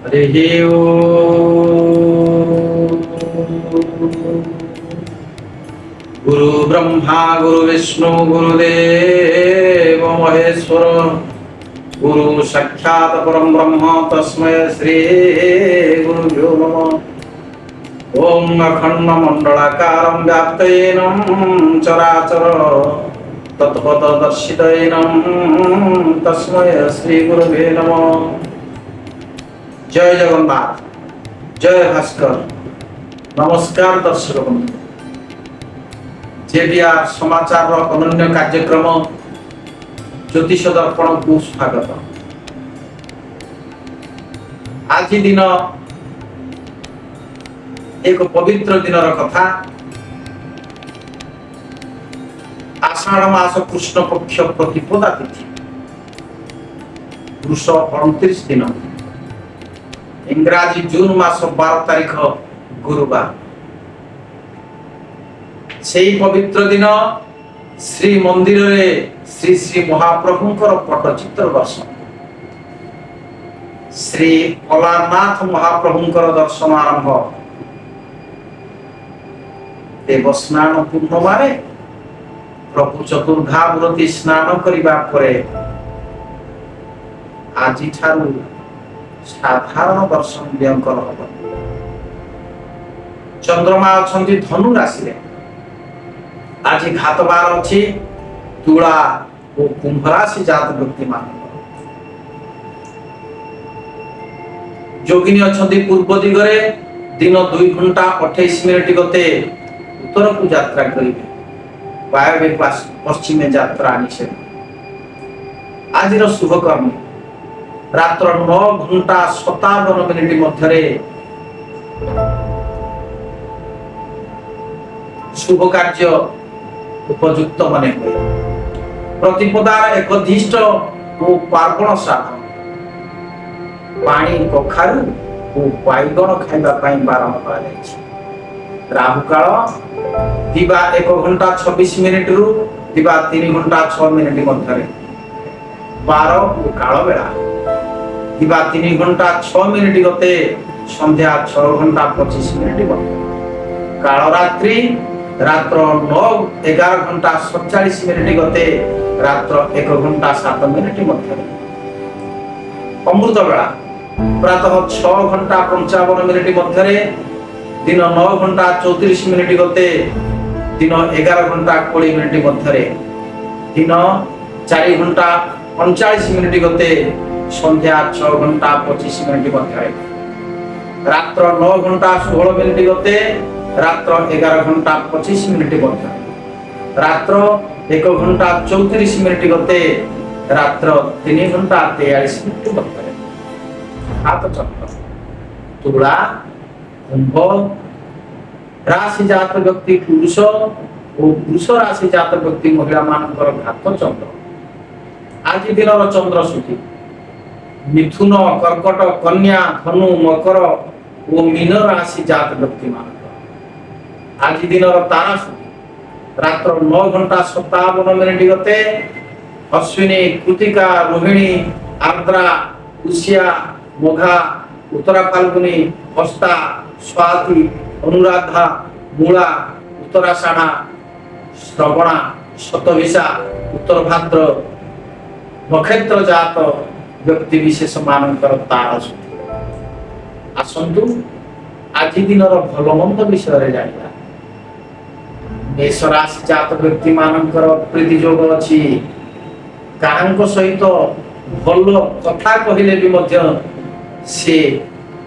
हरि ओम। गुरु ब्रह्मा गुरु विष्णु गुरुदेव महेश्वर गुरु साक्षात् परम ब्रह्म तस्मै श्री गुरुभ्यो नमः। ओम अखंड मंडलाकारं व्याप्तेनं चराचर तत्पथदर्शितेनं तस्मै श्री गुरुवे नमः। जय जगन्नाथ, जय भास्कर। नमस्कार दर्शक बंधु, जेबीआर समाचार अनन्य कार्यक्रम ज्योतिष दर्पण को स्वागत। आज दिन एक पवित्र दिनर कथा। आषाढ़ मास कृष्ण पक्ष प्रतिपदा तिथि वृष 29 दिन, इंग्राजी जून मास 12 तारीख गुरुवार। से पवित्र दिन श्री मंदिर रे श्री श्री महाप्रभुंकर पट्टचित्र दर्शन, श्री अलारनाथ महाप्रभुंकर दर्शन आरंभ। देवस्नान पूर्णिमा प्रभु चतुर्धामूर्ति स्नान करिबा परे आजि ठारू साधारण दर्शन व्यंकर हब। चंद्रमा अछंती धनु राशि रे। आज घातबार अछि तुला और कुंभ राशि जात व्यक्ति मान। जोगिनी अछंती पूर्व दिगरे दिन 2 घंटा 28 मिनिट गते उत्तर को यात्रा करिवे। वायव्य पश्चिम यात्रा निषेध। आज शुभ कर्म रात्र 9 घंटा 57 मिनिट मध्य शुभ कार्य उपयुक्त माने हुए। प्रतिपदार एकधिष्ट और पार्वण श्राद्ध, पानी कखारु और बैगण खाइबा पई बारण करा जायछि। राहु काल दिबा 1 घंटा 26 मिनिट रु दिबा 3 घंटा 6 मिनिट मध्य। 12 काल बेला दिबा 3 घंटा 6 मिनिट गते संध्या 6 घंटा 25 मिनिट मध्य। काल रात्रि रात्र 9-11 घंटा 47 मिनिट गते रात्र 1 घंटा 7 मिनिट मध्य। अमृत बेला प्रातः 6 घंटा 55 मिनिट मध्य, दिन 9 घंटा 34 मिनिट गते दिन 11 घंटा 20 मिनिट मध्य, दिन 4 घंटा 39 मिनिट गते संध्या 6 घंटा 25 मिनिट मध्य। रात्र 9 घंटा 16 मिनिट गते रात्र 11 घंटा 25 मिनिट मध्य। रात्र 1 घंटा 34 मिनिट गते रात्र 3 घंटा 43 मिनिट मध्य। हाथ चक्र तुला कुंभ राशि जात व्यक्ति पुरुष और पुरुष राशि जात व्यक्ति महिला मानकर घात चंद्र। आज दिन चंद्र सूची मिथुन कर्कट कन्या धनु मकर और मीन राशि जात व्यक्ति मान। आज दिन तारा सूची रात्र 9 घंटा 57 मिनिट गते अश्विनी कृतिका रोहिणी आर्द्रा उषिया मोघा उत्तरा फाल्गुनी हस्ता स्वाति अनुराधा मूला उत्तराषाढ़ा श्रवणा शतभिषा उत्तर भाद्र नक्षत्र जात व्यक्ति विशेष मानकर तारा सूची। आसंतु आज दिन भल मंद विषय जानिबा। मेष राशि जात व्यक्ति मानकर प्रीति योग अछि। काहांको सहित भल कथा कहिले भी मध्य से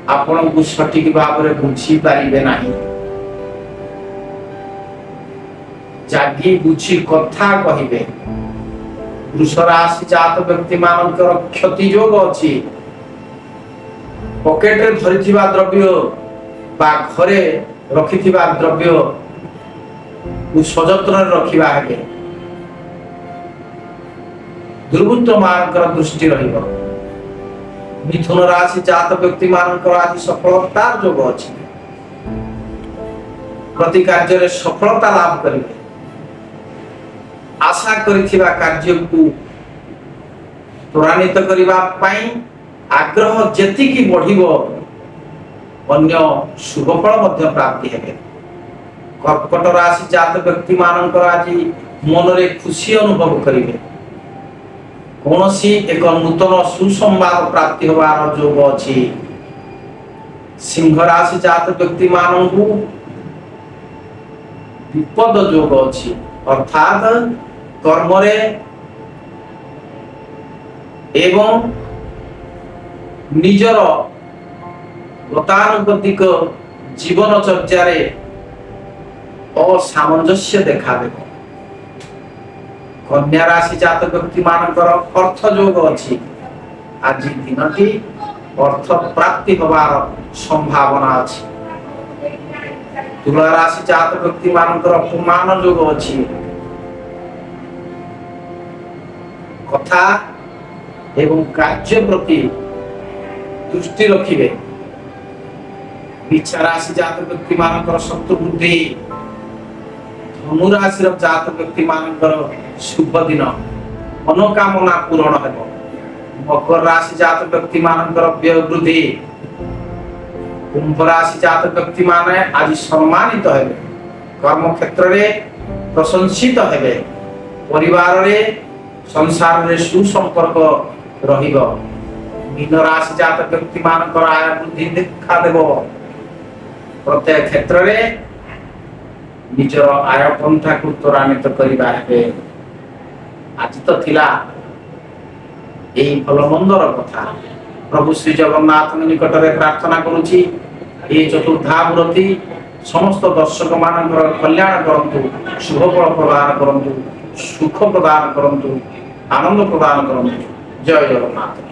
आपण को सठिक भाव में बुझी पारिबे नाही। जागी बुझी कथा कहिबे। वृष राशि जात व्यक्ति मानकर क्षति योग अछि। पॉकेट रे धरिथिबा द्रव्य बा घरे रखिथिबा द्रव्य सजत्र रखिबा हेबे। दुर्वृत्त मानकर दृष्टि रहिबो। मिथुन राशि जात व्यक्ति मानकर आज सफलता योग अछि। प्रति कार्य रे सफलता लाभ करिवे। आशा करिथिबा कार्य को त्वरान्वित करिबा पई आग्रह जेतिकी बढ़िबो अन्य शुभफल मध्य प्राप्ति हेबे। कर्कट राशि जात व्यक्ति मानकर आज मनरे खुशी अनुभव करिवे। कोनोसी एक नूतन सुसंवाद प्राप्ति होबार योग अछि। सिंह राशि जात व्यक्ति मानकु विपद योग अछि, अर्थात कर्मरे एवं निजर गतानुगतिक जीवन चर्चारे असामंजस्य देखा देव। कन्या राशि जात व्यक्ति मानकर अर्थ योग अछि। आज दिनटी अर्थ प्राप्ति होबार संभावना अछि। तुला राशि जात व्यक्ति मानकर अपमान योग अछि। कथा एवं कार्य प्रति दृष्टि रखिबे। इच्छा राशि जात व्यक्ति मानकर शत्रु बुद्धि। धनु राशि जात व्यक्ति मानकर शुभ दिन, मनोकामना पूर्ण हेबो। मकर राशि जात व्यक्ति मानकर व्यय वृद्धि। कुंभ राशि जात व्यक्ति माने आज सम्मानित हेबे। कर्म क्षेत्र रे प्रशंसित हेबे। परिवार रे संसार रे सुसंपर्क रहिबो। मीन राशि जात व्यक्ति मानकर आय वृद्धि देखा देबो। प्रत्येक क्षेत्र रे निजर आय पंथा को त्वरान्वित करिबा हेबे। आज तो थिला एई भलमंदर कथा। प्रभु श्री जगन्नाथ निकट रे प्रार्थना करूची ए चतुर्धामूर्ति समस्त दर्शक मानकर कल्याण करंतु, शुभ फल प्रदान करंतु, सुख प्रदान करंतु, आनंद प्रदान करंतु। जय जगन्नाथ।